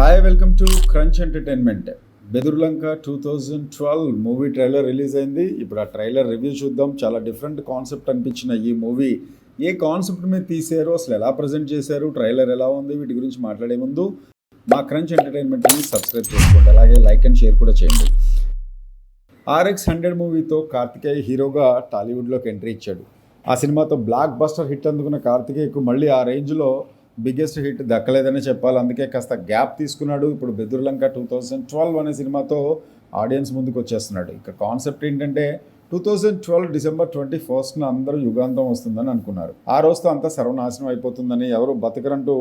Hi welcome to crunch entertainment. Bedurulanka 2012 movie trailer release అయింది. ఇప్పుడు ఆ ట్రైలర్ రివ్యూ చూద్దాం. చాలా డిఫరెంట్ కాన్సెప్ట్ అనిపించిన ఈ మూవీ ఏ కాన్సెప్ట్ మీద తీశారు, అసలు ఎలా ప్రజెంట్ చేశారు, ట్రైలర్ ఎలా ఉంది, వీటి గురించి మాట్లాడే ముందు మా క్రంచ్ ఎంటర్టైన్మెంట్ని సబ్స్క్రైబ్ చేసుకోండి. అలాగే లైక్ అండ్ షేర్ కూడా చేయండి. RX-100 మూవీతో కార్తికేయ హీరోగా టాలీవుడ్లోకి ఎంట్రీ ఇచ్చాడు. ఆ సినిమాతో బ్లాక్ బస్టర్ హిట్ అందుకున్న కార్తికేయకు మళ్ళీ ఆ రేంజ్లో బిగ్గెస్ట్ హిట్ దక్కలేదనే చెప్పాలి. అందుకే కాస్త గ్యాప్ తీసుకున్నాడు. ఇప్పుడు బెదుర్లంక 2012 అనే సినిమాతో ఆడియన్స్ ముందుకు వచ్చేస్తున్నాడు. ఇక కాన్సెప్ట్ ఏంటంటే 2012 డిసెంబర్ 21న అందరూ యుగాంతం వస్తుందని అనుకున్నారు. ఆ రోజుతో అంతా సర్వనాశనం అయిపోతుందని, ఎవరు బతకరంటూ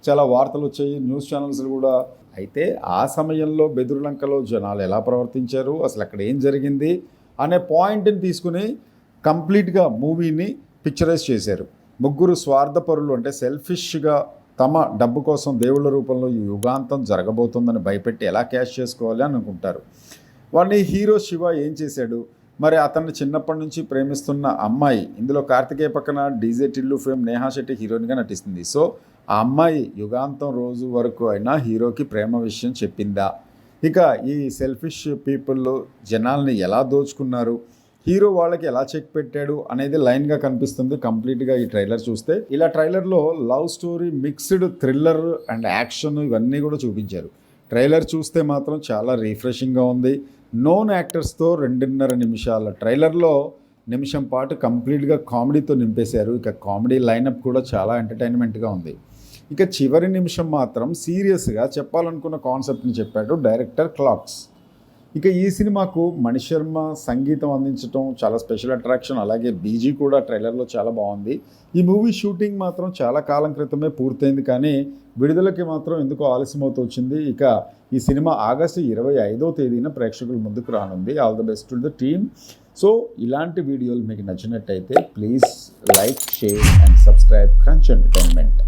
చాలా వార్తలు వచ్చాయి, న్యూస్ ఛానల్స్ కూడా. అయితే ఆ సమయంలో బెదుర్లంకలో జనాలు ఎలా ప్రవర్తించారు, అసలు అక్కడ ఏం జరిగింది అనే పాయింట్ని తీసుకుని కంప్లీట్గా మూవీని పిక్చరైజ్ చేశారు. ముగ్గురు స్వార్థపరులు, అంటే సెల్ఫిష్గా తమ డబ్బు కోసం దేవుళ్ళ రూపంలో ఈ యుగాంతం జరగబోతుందని భయపెట్టి ఎలా క్యాష్ చేసుకోవాలి అని అనుకుంటారు. వాడిని హీరో శివ ఏం చేశాడు, మరి అతన్ని చిన్నప్పటి నుంచి ప్రేమిస్తున్న అమ్మాయి, ఇందులో కార్తికేయ పక్కన డీజే టిల్లు ఫేమ్ నేహా శెట్టి హీరోయిన్గా నటిస్తుంది. సో ఆ అమ్మాయి యుగాంతం రోజు వరకు అయినా హీరోకి ప్రేమ విషయం చెప్పిందా? ఇక ఈ సెల్ఫిష్ పీపుల్ జనాల్ని ఎలా దోచుకున్నారు, హీరో వాళ్ళకి ఎలా చెక్ పెట్టాడు అనేది లైన్గా కనిపిస్తుంది కంప్లీట్గా ఈ ట్రైలర్ చూస్తే. ఇలా ట్రైలర్లో love story mixed thriller and action ఇవన్నీ కూడా చూపించారు. ట్రైలర్ చూస్తే మాత్రం చాలా రిఫ్రెషింగ్గా ఉంది. నోన్ యాక్టర్స్తో 2.5 నిమిషాల ట్రైలర్లో నిమిషం పాటు కంప్లీట్గా కామెడీతో నింపేశారు. ఇక కామెడీ లైనప్ కూడా చాలా ఎంటర్టైన్మెంట్గా ఉంది. ఇక చివరి నిమిషం మాత్రం సీరియస్గా చెప్పాలనుకున్న కాన్సెప్ట్ని చెప్పాడు డైరెక్టర్ క్లాక్స్. ఇక ఈ సినిమాకు మణిశర్మ సంగీతం అందించడం చాలా స్పెషల్ అట్రాక్షన్. అలాగే బీజీ కూడా ట్రైలర్లో చాలా బాగుంది. ఈ మూవీ షూటింగ్ మాత్రం చాలా కాలం క్రితమే పూర్తయింది, కానీ విడుదలకి మాత్రం ఎందుకో ఆలస్యం అవుతూ వచ్చింది. ఇక ఈ సినిమా ఆగస్టు 25వ తేదీన ప్రేక్షకుల ముందుకు రానుంది. All the best to the team. So ఇలాంటి వీడియోలు మీకు నచ్చినట్టయితే please like, share and subscribe crunch entertainment.